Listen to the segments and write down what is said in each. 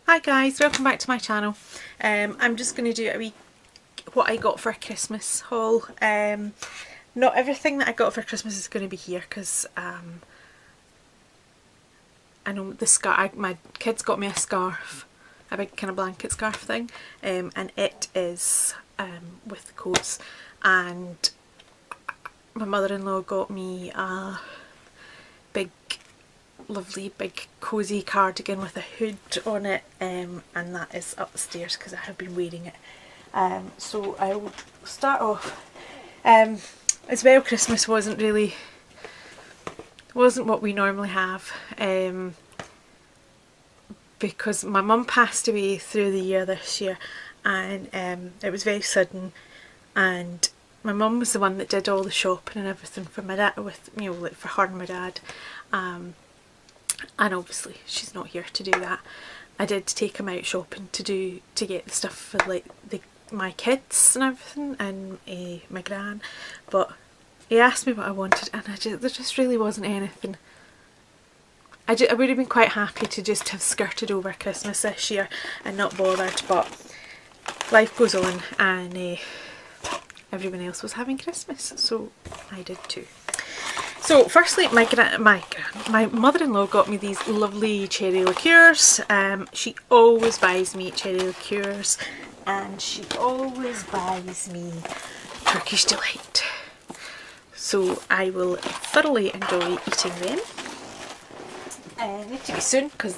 Hi guys, welcome back to my channel. I'm just going to do a wee what I got for Christmas haul. Not everything that I got for Christmas is going to be here because I know my kids got me a scarf, a big kind of blanket scarf thing, and it is with coats, and my mother-in-law got me a big lovely big cosy cardigan with a hood on it, and that is upstairs because I have been wearing it. So I will start off. As well, Christmas wasn't what we normally have, because my mum passed away through the year this year, and it was very sudden, and my mum was the one that did all the shopping and everything for my dad, with like for her and my dad. And obviously she's not here to do that. I did take him out shopping to get the stuff for like my kids and everything, and my gran, but he asked me what I wanted, and there just really wasn't anything. I would have been quite happy to just have skirted over Christmas this year and not bothered, but life goes on, and everyone else was having Christmas, so I did too. So firstly, my mother-in-law got me these lovely cherry liqueurs. She always buys me cherry liqueurs, and she always buys me Turkish Delight. So I will thoroughly enjoy eating them. Need to be soon because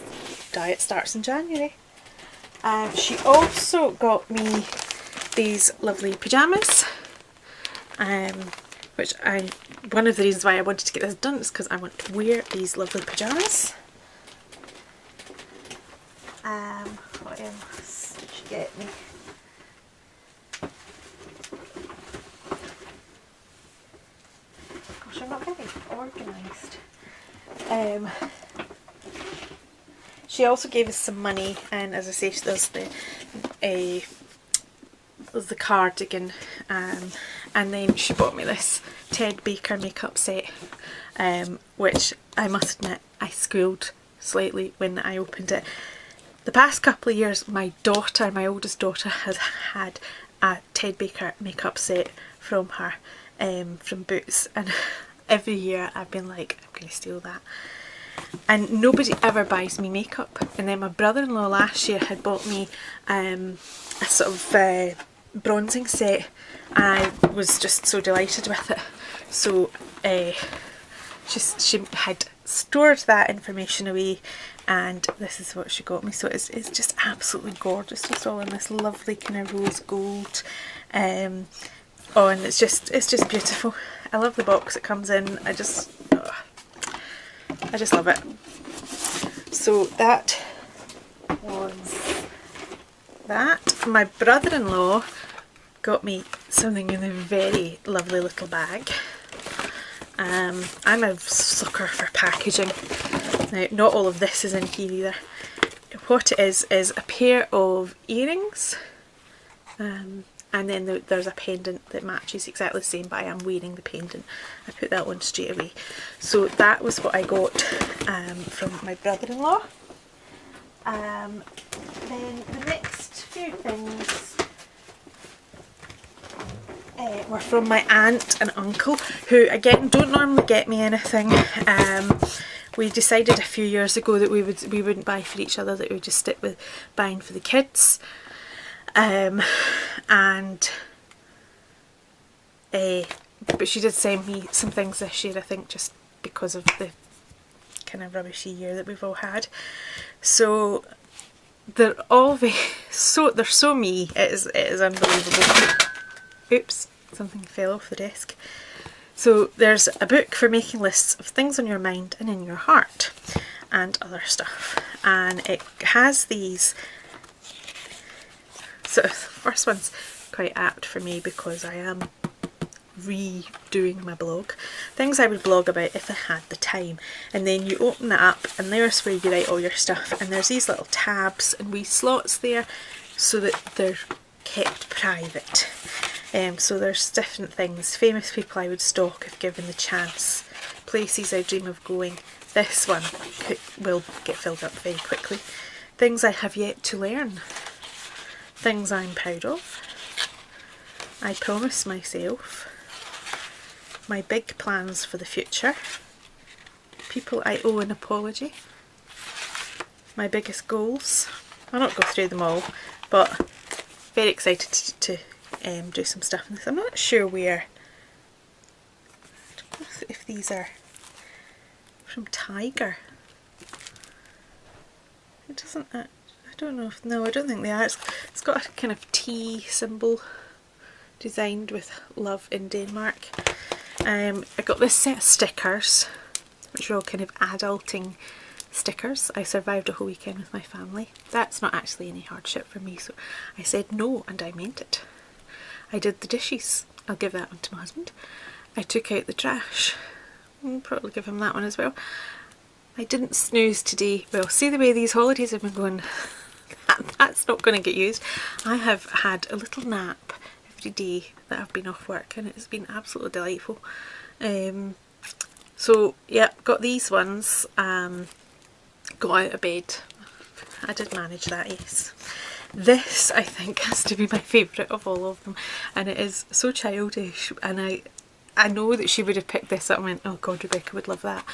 diet starts in January. She also got me these lovely pyjamas. One of the reasons why I wanted to get this done is because I want to wear these lovely pyjamas. What else did she get me? Gosh, I'm not very organised. She also gave us some money, and as I say, there's the cardigan, and then she bought me this Ted Baker makeup set, which I must admit I squealed slightly when I opened it. The past couple of years my oldest daughter has had a Ted Baker makeup set from her, from Boots, and every year I've been like, I'm going to steal that. And nobody ever buys me makeup, and then my brother-in-law last year had bought me a sort of bronzing set, and I was just so delighted with it. So she had stored that information away, and this is what she got me. So it's just absolutely gorgeous. It's all in this lovely kind of rose gold. And it's just beautiful. I love the box it comes in. I just love it. So that was that. My brother-in-law got me something in a very lovely little bag. I'm a sucker for packaging. Now, not all of this is in here either. What it is a pair of earrings, and then there's a pendant that matches exactly the same, but I am wearing the pendant. I put that on straight away. So that was what I got from my brother-in-law. Then the next few things were from my aunt and uncle, who again don't normally get me anything. We decided a few years ago that we wouldn't buy for each other, that we would just stick with buying for the kids. But she did send me some things this year, I think just because of the kind of rubbishy year that we've all had. So they're all they're so me. It is unbelievable. Oops, something fell off the desk. So there's a book for making lists of things on your mind and in your heart, and other stuff. And it has these. So the first one's quite apt for me because I am redoing my blog. Things I would blog about if I had the time. And then you open it up, and there's where you write all your stuff, and there's these little tabs and wee slots there so that they're kept private. So there's different things. Famous people I would stalk if given the chance. Places I dream of going. This one will get filled up very quickly. things I have yet to learn, things I'm proud of, I promise myself, my big plans for the future, people I owe an apology, my biggest goals. I'll not go through them all, but very excited to do some stuff in this. I'm not sure where, I don't know if these are from Tiger. It doesn't, I don't know if, no I don't think they are. It's got a kind of T symbol designed with love in Denmark. I got this set of stickers, which are all kind of adulting stickers. I survived a whole weekend with my family. That's not actually any hardship for me, so I said no and I meant it. I did the dishes. I'll give that one to my husband. I took out the trash. I'll probably give him that one as well. I didn't snooze today. Well, see the way these holidays have been going, that's not going to get used. I have had a little nap every day that I've been off work and it's been absolutely delightful. So yeah, got these ones, got out of bed. I did manage that, yes. This I think has to be my favourite of all of them, and it is so childish, and I know that she would have picked this up and went, oh god, Rebecca would love that.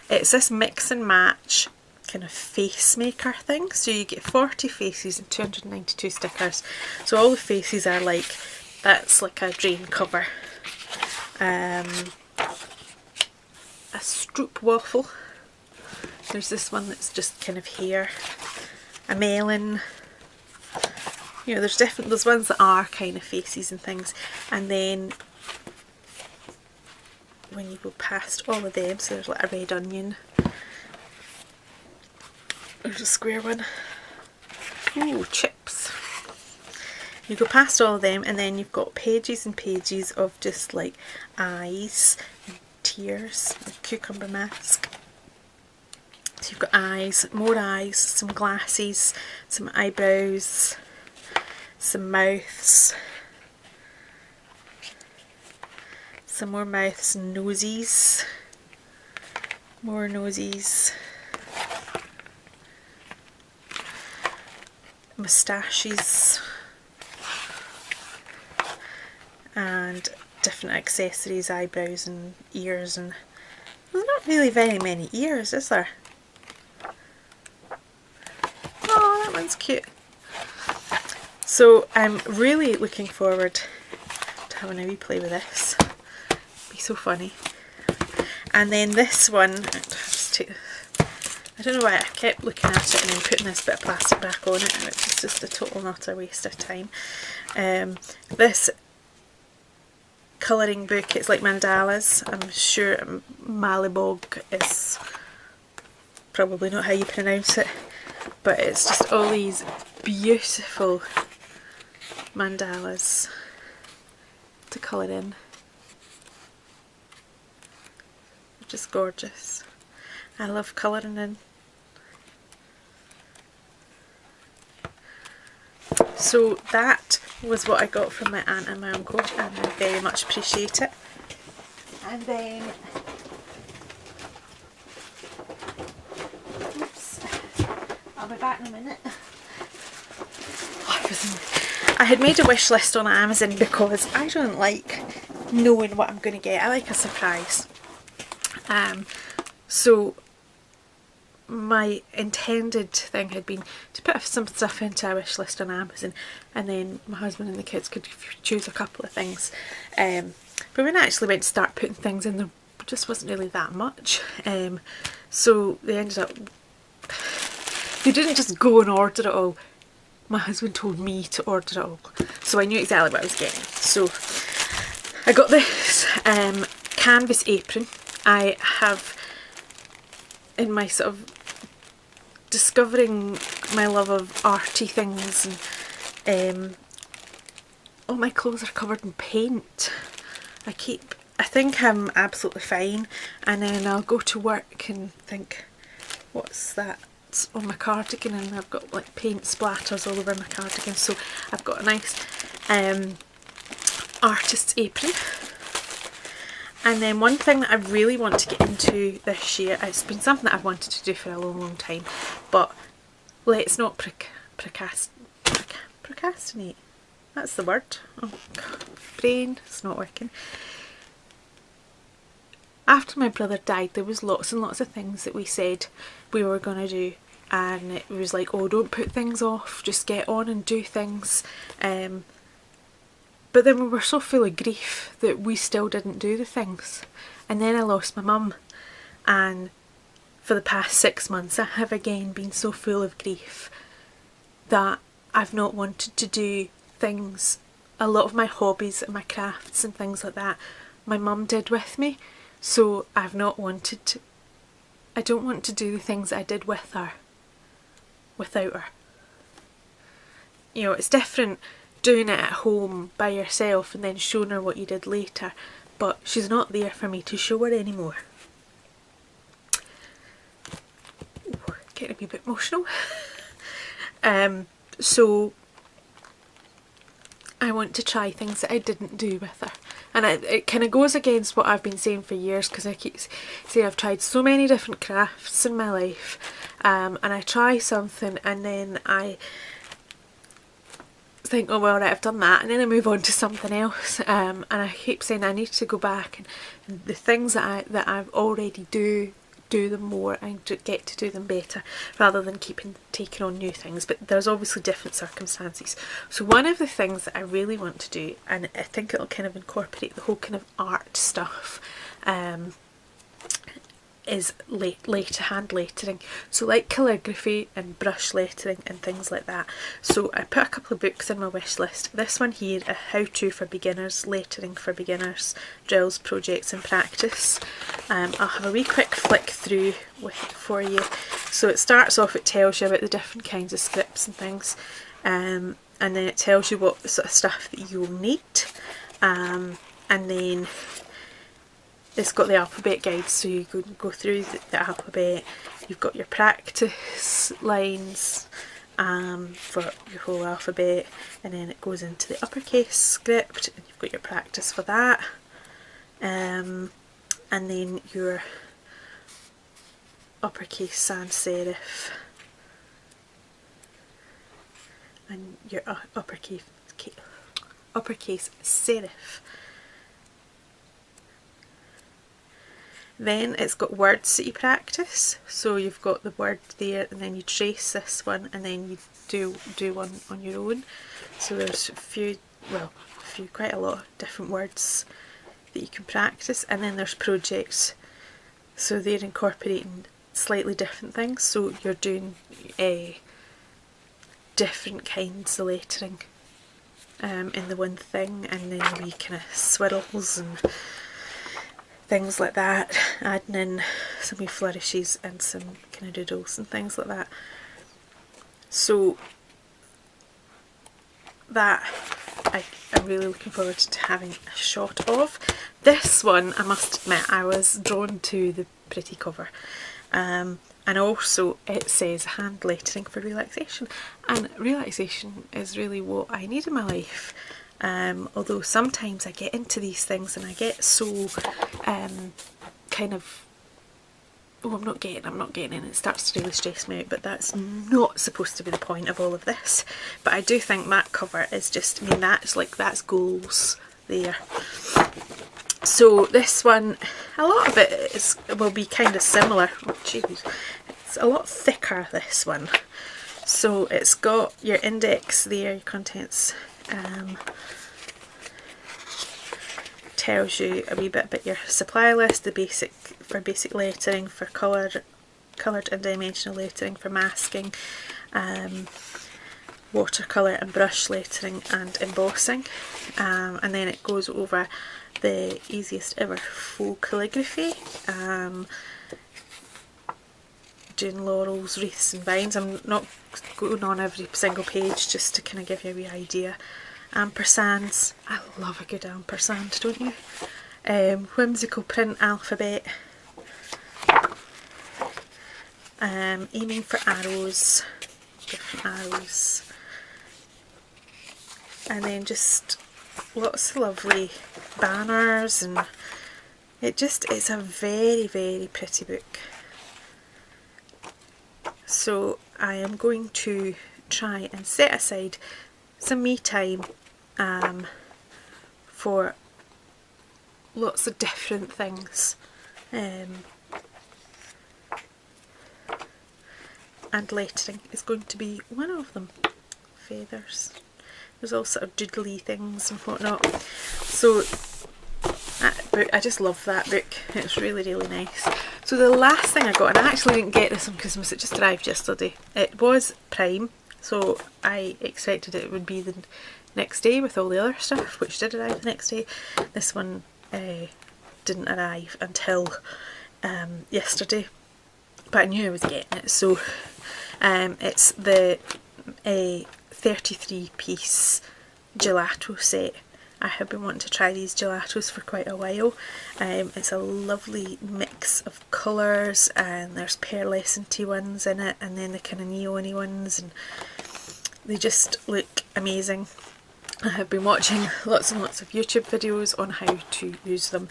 It's this mix and match kind of face maker thing. So you get 40 faces and 292 stickers. So all the faces are like, that's like a drain cover. A stroop waffle. There's this one that's just kind of hair. A melon. You know, there's ones that are kind of faces and things. And then when you go past all of them, so there's like a red onion. There's a square one. Ooh, chips. You go past all of them and then you've got pages and pages of just like eyes and tears, a cucumber mask. So you've got eyes, more eyes, some glasses, some eyebrows, some mouths, some more mouths and nosies, more nosies, moustaches, and different accessories, eyebrows and ears, and there's not really very many ears, is there? Oh, that one's cute. So I'm really looking forward to having a wee play with this. It'll be so funny. And then this one, I don't know why I kept looking at it and then putting this bit of plastic back on it, and it was just a total and utter waste of time. This colouring book, it's like mandalas. I'm sure Malibog is probably not how you pronounce it, but it's just all these beautiful mandalas to colour in. Just gorgeous. I love colouring in. So that was what I got from my aunt and my uncle, and I very much appreciate it. And then, oops, I'll be back in a minute. I had made a wish list on Amazon because I don't like knowing what I'm going to get. I like a surprise. So my intended thing had been to put some stuff into a wish list on Amazon, and then my husband and the kids could choose a couple of things. But when I actually went to start putting things in, there just wasn't really that much. So they ended up, they didn't just go and order it all. My husband told me to order it all, so I knew exactly what I was getting. So I got this canvas apron. I have, in my sort of discovering my love of arty things, and all my clothes are covered in paint. I think I'm absolutely fine, and then I'll go to work and think, what's that? It's on my cardigan, and I've got like paint splatters all over my cardigan. So I've got a nice artist's apron. And then one thing that I really want to get into this year, it's been something that I've wanted to do for a long time, but let's not procrastinate. That's the word. Oh God, brain, it's not working. After my brother died, there was lots and lots of things that we said we were going to do, and it was like, oh, don't put things off, just get on and do things. But then we were so full of grief that we still didn't do the things. And then I lost my mum, and for the past 6 months I have again been so full of grief that I've not wanted to do things. A lot of my hobbies and my crafts and things like that my mum did with me, so I've not wanted to, I don't want to do the things I did with her without her. You know, it's different doing it at home by yourself and then showing her what you did later, but she's not there for me to show her anymore. Ooh, getting a wee bit emotional. So I want to try things that I didn't do with her, and it kind of goes against what I've been saying for years, because I keep saying I've tried so many different crafts in my life, and I try something and then I think, oh well, right, I've done that, and then I move on to something else, and I keep saying I need to go back and the things that I've already do them more and to get to do them better, rather than taking on new things. But there's obviously different circumstances. So one of the things that I really want to do, and I think it'll kind of incorporate the whole kind of art stuff, is hand lettering, so like calligraphy and brush lettering and things like that. So I put a couple of books in my wish list. This one here, A How To for Beginners, Lettering for Beginners, Drills, Projects and Practice. I'll have a wee quick flick through with it for you. So it starts off, it tells you about the different kinds of scripts and things, and then it tells you what sort of stuff that you'll need, and then it's got the alphabet guide, so you go through the alphabet. You've got your practice lines for your whole alphabet, and then it goes into the uppercase script, and you've got your practice for that, and then your uppercase sans serif and your uppercase serif. Then it's got words that you practice, so you've got the word there, and then you trace this one, and then you do one on your own. So there's quite a lot of different words that you can practice. And then there's projects, so they're incorporating slightly different things, so you're doing different kinds of lettering in the one thing, and then we kind of swirls and things like that, adding in some wee flourishes and some kind of doodles and things like that. So that I'm really looking forward to having a shot of. This one, I must admit, I was drawn to the pretty cover, and also it says hand lettering for relaxation, and relaxation is really what I need in my life. Although sometimes I get into these things and I get so kind of, oh, I'm not getting and it starts to really stress me out, but that's not supposed to be the point of all of this. But I do think that cover is just, I mean, that's goals there. So this one, a lot of it will be kind of similar. Oh jeez, it's a lot thicker, this one. So it's got your index there, your contents, tells you a wee bit about your supply list, the basic lettering, for coloured and dimensional lettering, for masking, watercolour and brush lettering and embossing, and then it goes over the easiest ever faux calligraphy, doing laurels, wreaths and vines. I'm not going on every single page, just to kind of give you a wee idea. Ampersands, I love a good ampersand, don't you? Whimsical print alphabet, aiming for arrows, different arrows, and then just lots of lovely banners, and it's a very, very pretty book. So I am going to try and set aside some me time for lots of different things, and lettering is going to be one of them. Feathers. There's all sort of doodly things and whatnot. So that book, I just love that book. It's really, really nice. So the last thing I got, and I actually didn't get this on Christmas, it just arrived yesterday. It was Prime, so I expected it would be the next day with all the other stuff, which did arrive the next day. This one didn't arrive until yesterday, but I knew I was getting it. So it's the 33 piece gelato set. I have been wanting to try these gelatos for quite a while. It's a lovely mix of colours, and there's pearlescenty ones in it, and then the kind of neon-y ones, and they just look amazing. I have been watching lots and lots of YouTube videos on how to use them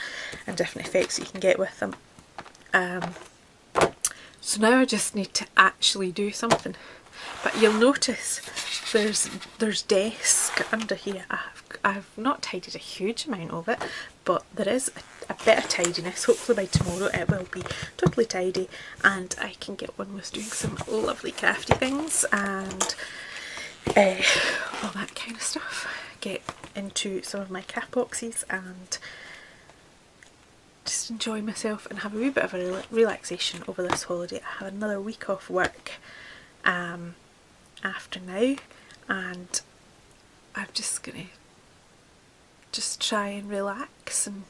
and different effects you can get with them. So now I just need to actually do something. But you'll notice there's desk under here. I've not tidied a huge amount of it, but there is a bit of tidiness. Hopefully by tomorrow it will be totally tidy and I can get on with doing some lovely crafty things and all that kind of stuff. Get into some of my craft boxes and just enjoy myself and have a wee bit of a relaxation over this holiday. I have another week off work after now, and I'm just gonna try and relax and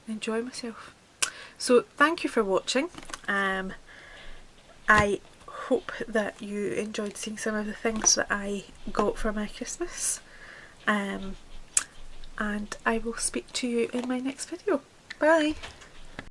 enjoy myself. So thank you for watching. I hope that you enjoyed seeing some of the things that I got for my Christmas, and I will speak to you in my next video. Bye!